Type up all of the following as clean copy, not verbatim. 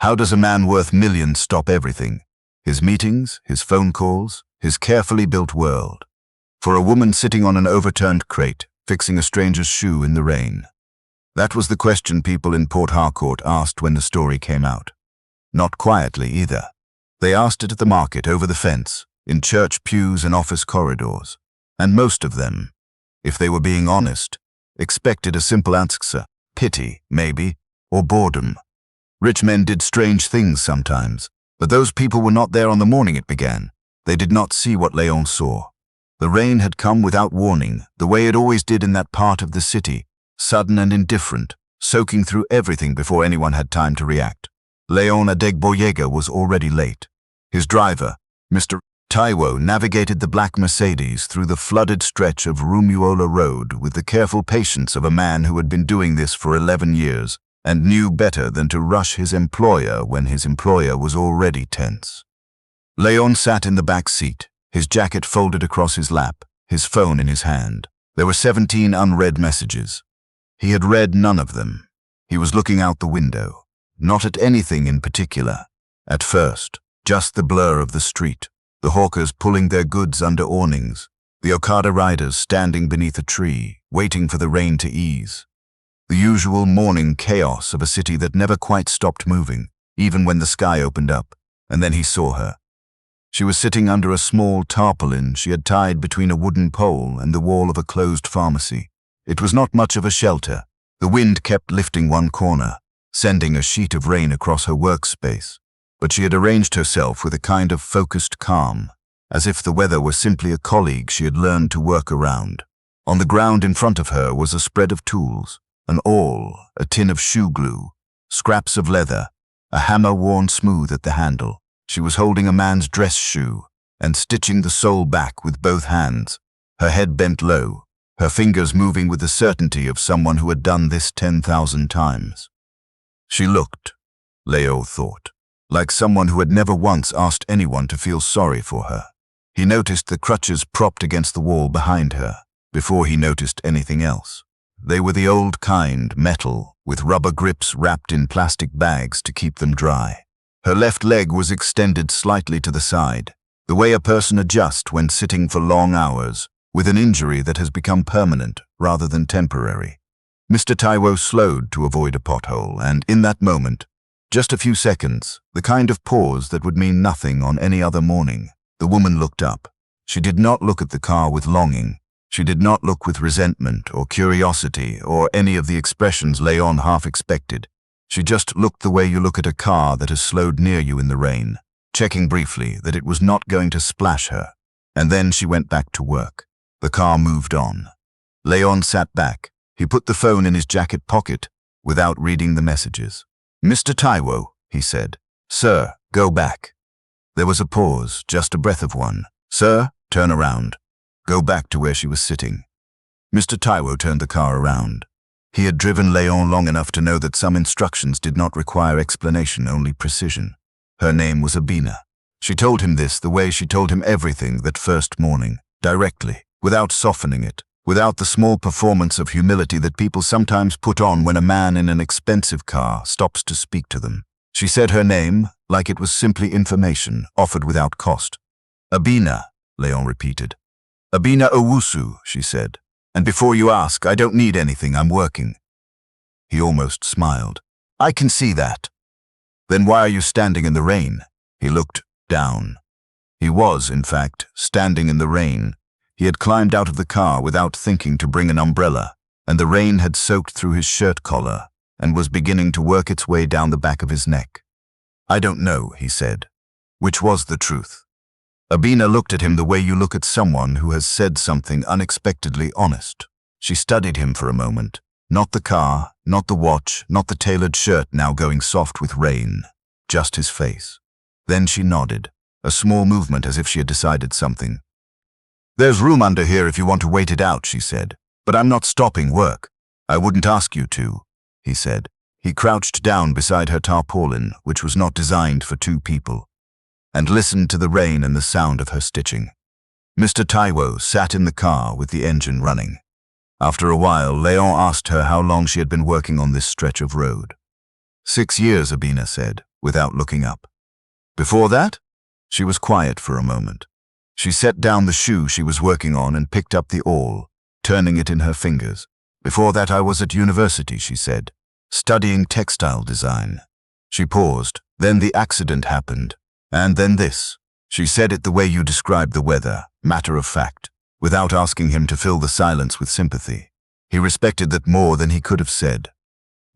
How does a man worth millions stop everything? His meetings, his phone calls, his carefully built world. For a woman sitting on an overturned crate, fixing a stranger's shoe in the rain. That was the question people in Port Harcourt asked when the story came out. Not quietly either. They asked it at the market, over the fence, in church pews and office corridors. And most of them, if they were being honest, expected a simple answer: pity, maybe, or boredom. Rich men did strange things sometimes, but those people were not there on the morning it began. They did not see what Léon saw. The rain had come without warning, the way it always did in that part of the city, sudden and indifferent, soaking through everything before anyone had time to react. Léon Adegboyega was already late. His driver, Mr. Taiwo, navigated the black Mercedes through the flooded stretch of Rumuola Road with the careful patience of a man who had been doing this for 11 years and knew better than to rush his employer when his employer was already tense. Léon sat in the back seat, his jacket folded across his lap, his phone in his hand. There were 17 unread messages. He had read none of them. He was looking out the window, not at anything in particular. At first, just the blur of the street, the hawkers pulling their goods under awnings, the Okada riders standing beneath a tree, waiting for the rain to ease. The usual morning chaos of a city that never quite stopped moving, even when the sky opened up, and then he saw her. She was sitting under a small tarpaulin she had tied between a wooden pole and the wall of a closed pharmacy. It was not much of a shelter. The wind kept lifting one corner, sending a sheet of rain across her workspace. But she had arranged herself with a kind of focused calm, as if the weather were simply a colleague she had learned to work around. On the ground in front of her was a spread of tools, an awl, a tin of shoe glue, scraps of leather, a hammer worn smooth at the handle. She was holding a man's dress shoe and stitching the sole back with both hands, her head bent low, her fingers moving with the certainty of someone who had done this 10,000 times. She looked, Léon thought, like someone who had never once asked anyone to feel sorry for her. He noticed the crutches propped against the wall behind her, before he noticed anything else. They were the old kind, metal, with rubber grips wrapped in plastic bags to keep them dry. Her left leg was extended slightly to the side, the way a person adjusts when sitting for long hours, with an injury that has become permanent rather than temporary. Mr. Taiwo slowed to avoid a pothole, and in that moment, just a few seconds, the kind of pause that would mean nothing on any other morning, the woman looked up. She did not look at the car with longing. She did not look with resentment or curiosity or any of the expressions Léon half expected. She just looked the way you look at a car that has slowed near you in the rain, checking briefly that it was not going to splash her. And then she went back to work. The car moved on. Léon sat back. He put the phone in his jacket pocket without reading the messages. "Mr. Taiwo," he said. "Sir, go back." There was a pause, just a breath of one. "Sir, turn around." Go back to where she was sitting. Mr. Taiwo turned the car around. He had driven Léon long enough to know that some instructions did not require explanation, only precision. Her name was Abena. She told him this the way she told him everything that first morning, directly, without softening it, without the small performance of humility that people sometimes put on when a man in an expensive car stops to speak to them. She said her name like it was simply information, offered without cost. "Abena," Léon repeated. "Abena Owusu," she said. "And before you ask, I don't need anything, I'm working." He almost smiled. "I can see that." "Then why are you standing in the rain?" He looked down. He was, in fact, standing in the rain. He had climbed out of the car without thinking to bring an umbrella, and the rain had soaked through his shirt collar and was beginning to work its way down the back of his neck. "I don't know," he said, which was the truth. Abena looked at him the way you look at someone who has said something unexpectedly honest. She studied him for a moment. Not the car, not the watch, not the tailored shirt now going soft with rain, just his face. Then she nodded, a small movement as if she had decided something. "There's room under here if you want to wait it out," she said. "But I'm not stopping work." "I wouldn't ask you to," he said. He crouched down beside her tarpaulin, which was not designed for two people, and listened to the rain and the sound of her stitching. Mr. Taiwo sat in the car with the engine running. After a while, Léon asked her how long she had been working on this stretch of road. 6 years, Abena said. without looking up. Before that, she was quiet for a moment. She set down the shoe she was working on and picked up the awl, turning it in her fingers. Before that I was at university, she said, studying textile design. She paused, then the accident happened, and then this. She said it the way you described the weather, matter of fact, without asking him to fill the silence with sympathy. He respected that more than he could have said.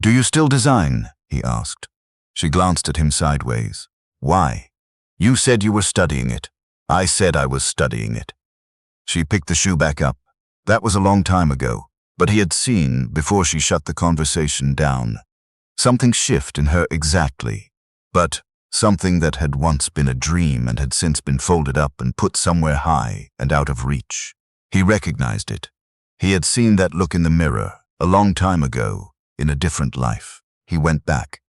Do you still design? He asked. She glanced at him sideways. Why? You said you were studying it. I said I was studying it. She picked the shoe back up. That was a long time ago, but he had seen, before she shut the conversation down, something shift in her exactly, but something that had once been a dream and had since been folded up and put somewhere high and out of reach. He recognized it. He had seen that look in the mirror, a long time ago, in a different life. He went back.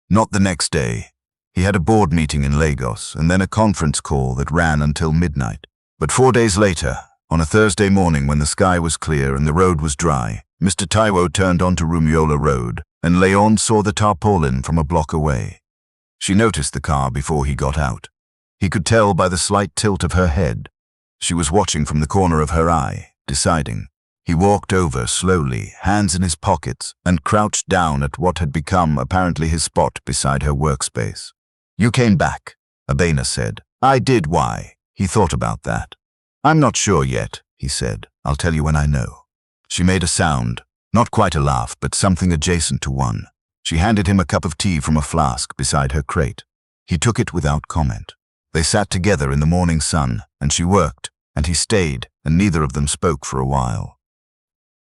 Not the next day. He had a board meeting in Lagos and then a conference call that ran until midnight. But 4 days later, on a Thursday morning when the sky was clear and the road was dry, Mr. Taiwo turned onto Rumiola Road and Léon saw the tarpaulin from a block away. She noticed the car before he got out. He could tell by the slight tilt of her head. She was watching from the corner of her eye, deciding. He walked over slowly, hands in his pockets, and crouched down at what had become apparently his spot beside her workspace. You came back, Abena said. I did. Why? He thought about that. I'm not sure yet, he said. I'll tell you when I know. She made a sound, not quite a laugh, but something adjacent to one. She handed him a cup of tea from a flask beside her crate. He took it without comment. They sat together in the morning sun, and she worked, and he stayed, and neither of them spoke for a while.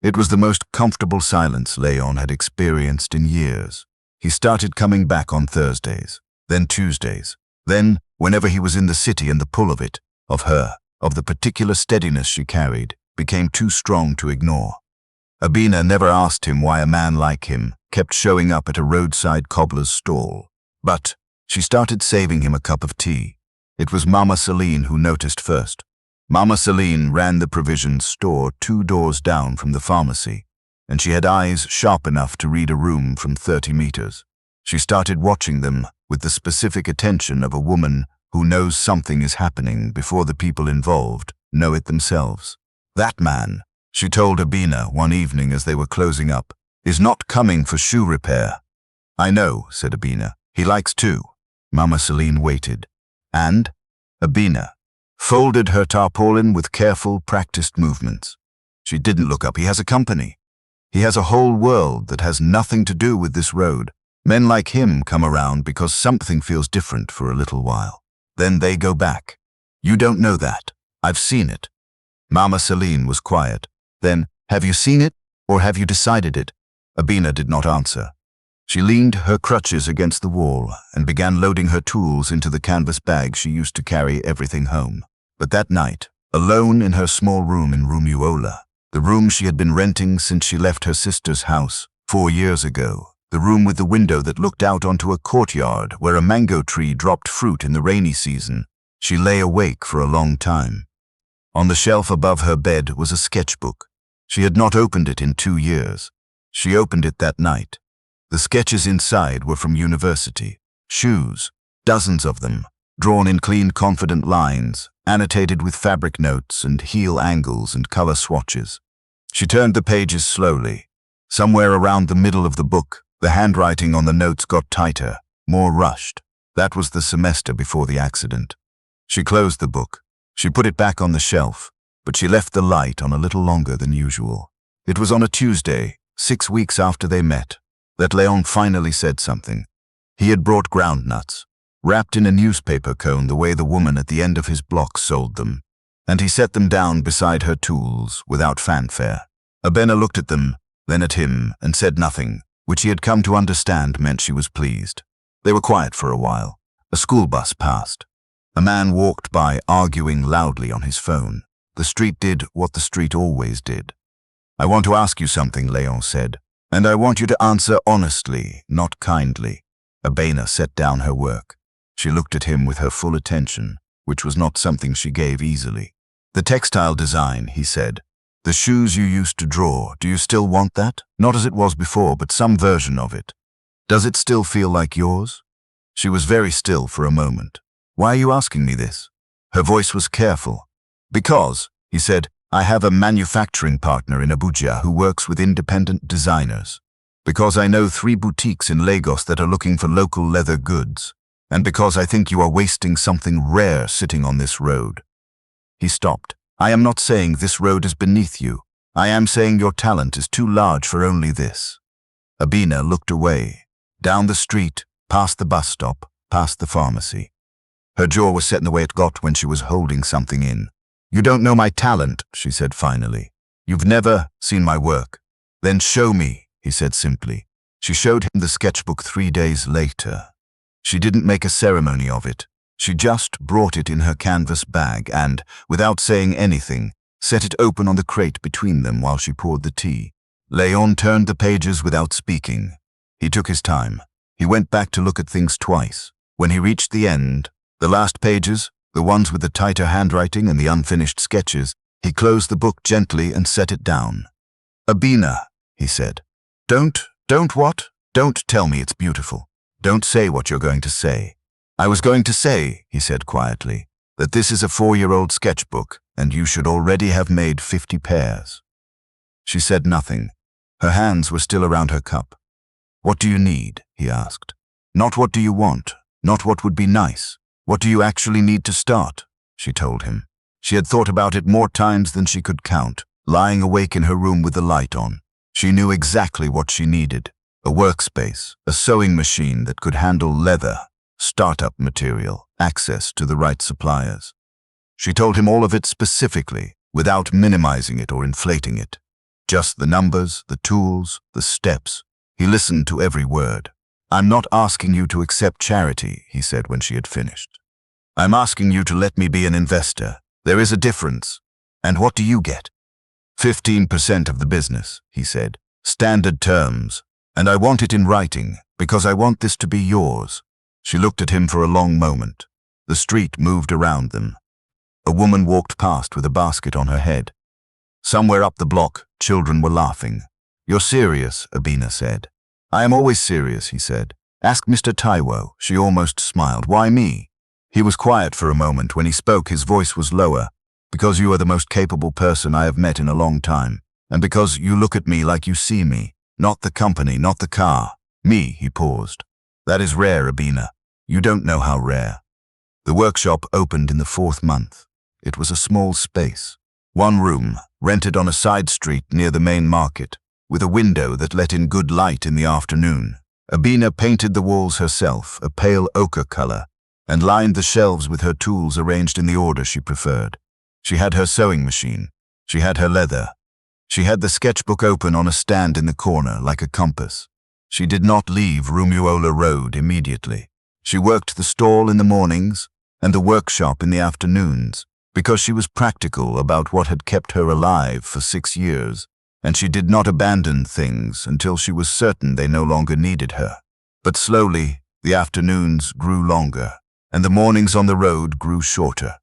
It was the most comfortable silence Léon had experienced in years. He started coming back on Thursdays, then Tuesdays. Then, whenever he was in the city and the pull of it, of her, of the particular steadiness she carried, became too strong to ignore. Abena never asked him why a man like him kept showing up at a roadside cobbler's stall. But she started saving him a cup of tea. It was Mama Celine who noticed first. Mama Celine ran the provisions store 2 doors down from the pharmacy, and she had eyes sharp enough to read a room from 30 meters. She started watching them with the specific attention of a woman who knows something is happening before the people involved know it themselves. That man, she told Abena one evening as they were closing up, is not coming for shoe repair. I know, said Abena. He likes to. Mama Celine waited. And? Abena folded her tarpaulin with careful, practiced movements. She didn't look up. He has a company. He has a whole world that has nothing to do with this road. Men like him come around because something feels different for a little while. Then they go back. You don't know that. I've seen it. Mama Celine was quiet. Then, have you seen it, or have you decided it? Abena did not answer. She leaned her crutches against the wall and began loading her tools into the canvas bag she used to carry everything home. But that night, alone in her small room in Rumiola, the room she had been renting since she left her sister's house 4 years ago, the room with the window that looked out onto a courtyard where a mango tree dropped fruit in the rainy season, she lay awake for a long time. On the shelf above her bed was a sketchbook. She had not opened it in 2 years. She opened it that night. The sketches inside were from university. Shoes, dozens of them, drawn in clean, confident lines, annotated with fabric notes and heel angles and color swatches. She turned the pages slowly. Somewhere around the middle of the book, the handwriting on the notes got tighter, more rushed. That was the semester before the accident. She closed the book. She put it back on the shelf, but she left the light on a little longer than usual. It was on a Tuesday, 6 weeks after they met, that Léon finally said something. He had brought groundnuts, wrapped in a newspaper cone the way the woman at the end of his block sold them, and he set them down beside her tools without fanfare. Abena looked at them, then at him, and said nothing, which he had come to understand meant she was pleased. They were quiet for a while. A school bus passed. A man walked by arguing loudly on his phone. The street did what the street always did. I want to ask you something, Léon said, and I want you to answer honestly, not kindly. Abena set down her work. She looked at him with her full attention, which was not something she gave easily. The textile design, he said. The shoes you used to draw, do you still want that? Not as it was before, but some version of it. Does it still feel like yours? She was very still for a moment. "Why are you asking me this?" Her voice was careful. "Because," he said, "I have a manufacturing partner in Abuja who works with independent designers. Because I know 3 boutiques in Lagos that are looking for local leather goods. And because I think you are wasting something rare sitting on this road." He stopped. "I am not saying this road is beneath you. I am saying your talent is too large for only this." Abena looked away. Down the street, past the bus stop, past the pharmacy. Her jaw was set in the way it got when she was holding something in. "You don't know my talent," she said finally. "You've never seen my work." "Then show me," he said simply. She showed him the sketchbook 3 days later. She didn't make a ceremony of it. She just brought it in her canvas bag and, without saying anything, set it open on the crate between them while she poured the tea. Léon turned the pages without speaking. He took his time. He went back to look at things twice. When he reached the end, the last pages, the ones with the tighter handwriting and the unfinished sketches, he closed the book gently and set it down. "Abena," he said. Don't what? Don't tell me it's beautiful. Don't say what you're going to say." "I was going to say," he said quietly, "that this is a 4-year-old sketchbook, and you should already have made 50 pairs." She said nothing. Her hands were still around her cup. "What do you need?" he asked. "Not what do you want, not what would be nice. What do you actually need to start?" she told him. She had thought about it more times than she could count, lying awake in her room with the light on. She knew exactly what she needed: a workspace, a sewing machine that could handle leather, startup material, access to the right suppliers. She told him all of it specifically, without minimizing it or inflating it. Just the numbers, the tools, the steps. He listened to every word. "I'm not asking you to accept charity," he said when she had finished. "I'm asking you to let me be an investor. There is a difference. And what do you get?" 15% of the business, he said. "Standard terms. And I want it in writing, because I want this to be yours." She looked at him for a long moment. The street moved around them. A woman walked past with a basket on her head. Somewhere up the block, children were laughing. "You're serious," Abena said. "I am always serious," he said. "Ask Mr. Taiwo." She almost smiled. "Why me?" He was quiet for a moment. When he spoke, his voice was lower. "Because you are the most capable person I have met in a long time. And because you look at me like you see me. Not the company, not the car. Me," he paused. "That is rare, Abena. You don't know how rare." The workshop opened in the 4th month. It was a small space. 1 room, rented on a side street near the main market, with a window that let in good light in the afternoon. Abena painted the walls herself, a pale ochre color, and lined the shelves with her tools arranged in the order she preferred. She had her sewing machine. She had her leather. She had the sketchbook open on a stand in the corner, like a compass. She did not leave Rumuola Road immediately. She worked the stall in the mornings and the workshop in the afternoons, because she was practical about what had kept her alive for 6 years, and she did not abandon things until she was certain they no longer needed her. But slowly, the afternoons grew longer, and the mornings on the road grew shorter.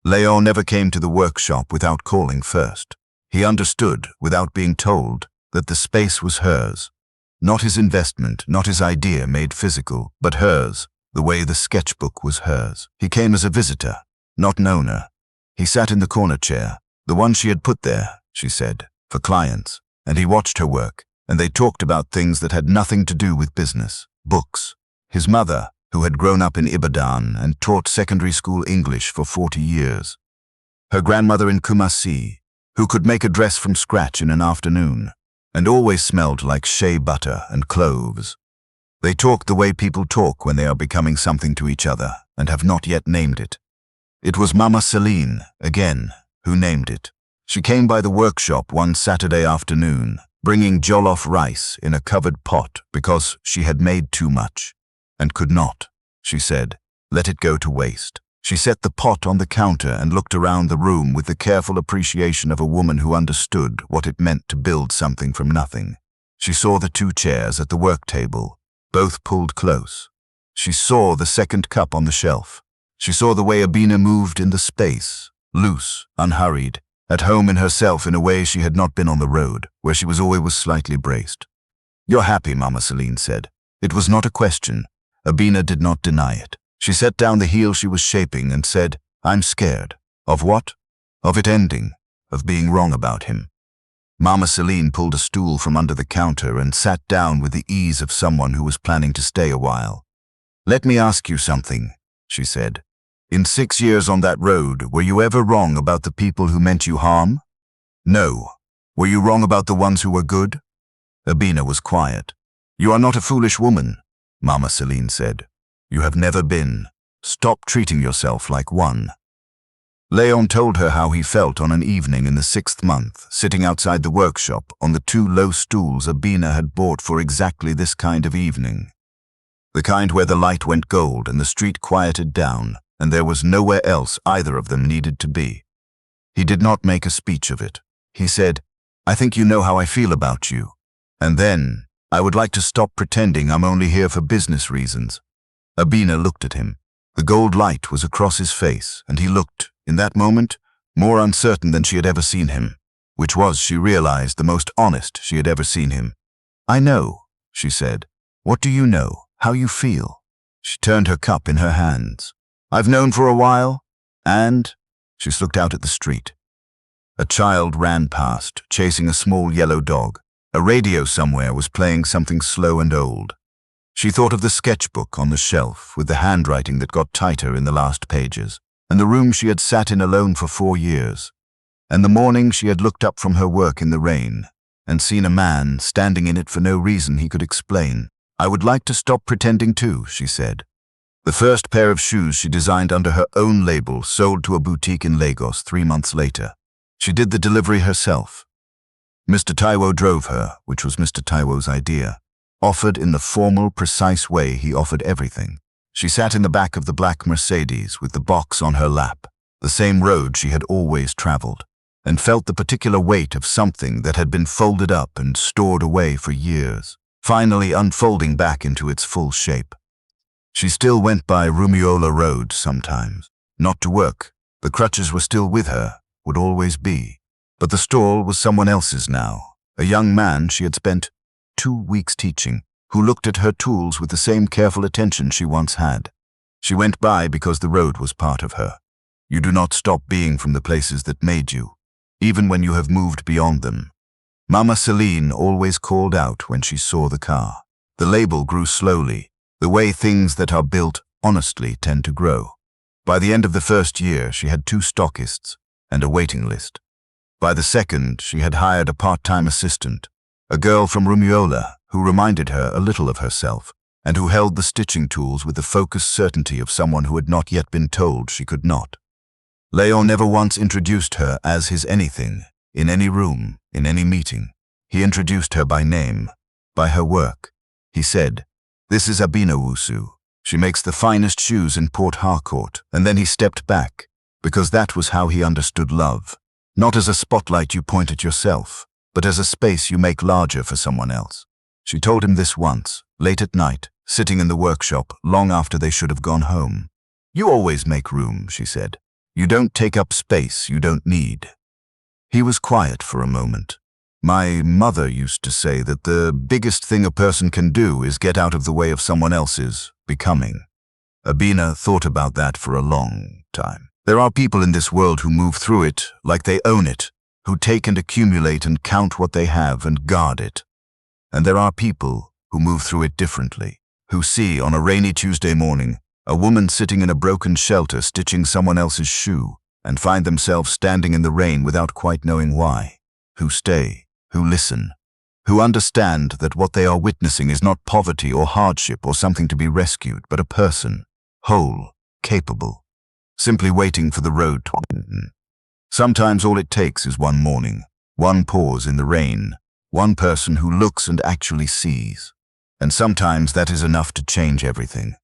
Léon never came to the workshop without calling first. He understood, without being told, that the space was hers. Not his investment, not his idea made physical, but hers, the way the sketchbook was hers. He came as a visitor, not an owner. He sat in the corner chair, the one she had put there, she said, for clients, and he watched her work, and they talked about things that had nothing to do with business. Books. His mother, who had grown up in Ibadan and taught secondary school English for 40 years. Her grandmother in Kumasi, who could make a dress from scratch in an afternoon, and always smelled like shea butter and cloves. They talked the way people talk when they are becoming something to each other and have not yet named it. It was Mama Celine, again, who named it. She came by the workshop one Saturday afternoon, bringing jollof rice in a covered pot because she had made too much, and could not, she said, let it go to waste. She set the pot on the counter and looked around the room with the careful appreciation of a woman who understood what it meant to build something from nothing. She saw the 2 chairs at the work table, both pulled close. She saw the second cup on the shelf. She saw the way Abena moved in the space, loose, unhurried, at home in herself in a way she had not been on the road, where she was always slightly braced. "You're happy," Mama Celine said. It was not a question. Abena did not deny it. She set down the heel she was shaping and said, "I'm scared." Of what? Of it ending, of being wrong about him. Mama Celine pulled a stool from under the counter and sat down with the ease of someone who was planning to stay a while. "Let me ask you something," she said. "In 6 years on that road, were you ever wrong about the people who meant you harm?" "No. Were you wrong about the ones who were good?" Abena was quiet. "You are not a foolish woman," Mama Celine said. "You have never been. Stop treating yourself like one." Léon told her how he felt on an evening in the 6th month, sitting outside the workshop on the 2 low stools Abena had bought for exactly this kind of evening. The kind where the light went gold and the street quieted down, and there was nowhere else either of them needed to be. He did not make a speech of it. He said, "I think you know how I feel about you. And then, I would like to stop pretending I'm only here for business reasons." Abena looked at him. The gold light was across his face, and he looked, in that moment, more uncertain than she had ever seen him, which was, she realized, the most honest she had ever seen him. "I know," she said. "What do you know? How you feel?" She turned her cup in her hands. "I've known for a while, and—" She looked out at the street. A child ran past, chasing a small yellow dog. A radio somewhere was playing something slow and old. She thought of the sketchbook on the shelf with the handwriting that got tighter in the last pages, and the room she had sat in alone for 4 years, and the morning she had looked up from her work in the rain and seen a man standing in it for no reason he could explain. "I would like to stop pretending too," she said. The first pair of shoes she designed under her own label sold to a boutique in Lagos 3 months later. She did the delivery herself. Mr. Taiwo drove her, which was Mr. Taiwo's idea, offered in the formal, precise way he offered everything. She sat in the back of the black Mercedes with the box on her lap, the same road she had always traveled, and felt the particular weight of something that had been folded up and stored away for years, finally unfolding back into its full shape. She still went by Rumiola Road sometimes, not to work. The crutches were still with her, would always be. But the stall was someone else's now, a young man she had spent 2 weeks teaching, who looked at her tools with the same careful attention she once had. She went by because the road was part of her. You do not stop being from the places that made you, even when you have moved beyond them. Mama Celine always called out when she saw the car. The label grew slowly, the way things that are built honestly tend to grow. By the end of the first year, she had 2 stockists and a waiting list. By the second, she had hired a part-time assistant, a girl from Rumiola who reminded her a little of herself and who held the stitching tools with the focused certainty of someone who had not yet been told she could not. Léon never once introduced her as his anything, in any room, in any meeting. He introduced her by name, by her work. He said, "This is Abena Wusu. She makes the finest shoes in Port Harcourt." And then he stepped back, because that was how he understood love. Not as a spotlight you point at yourself, but as a space you make larger for someone else. She told him this once, late at night, sitting in the workshop, long after they should have gone home. "You always make room," she said. "You don't take up space you don't need." He was quiet for a moment. "My mother used to say that the biggest thing a person can do is get out of the way of someone else's becoming." Abena thought about that for a long time. There are people in this world who move through it like they own it, who take and accumulate and count what they have and guard it. And there are people who move through it differently, who see on a rainy Tuesday morning a woman sitting in a broken shelter stitching someone else's shoe and find themselves standing in the rain without quite knowing why, who stay, who listen, who understand that what they are witnessing is not poverty or hardship or something to be rescued, but a person, whole, capable, simply waiting for the road to open. Sometimes all it takes is one morning, one pause in the rain, one person who looks and actually sees. And sometimes that is enough to change everything.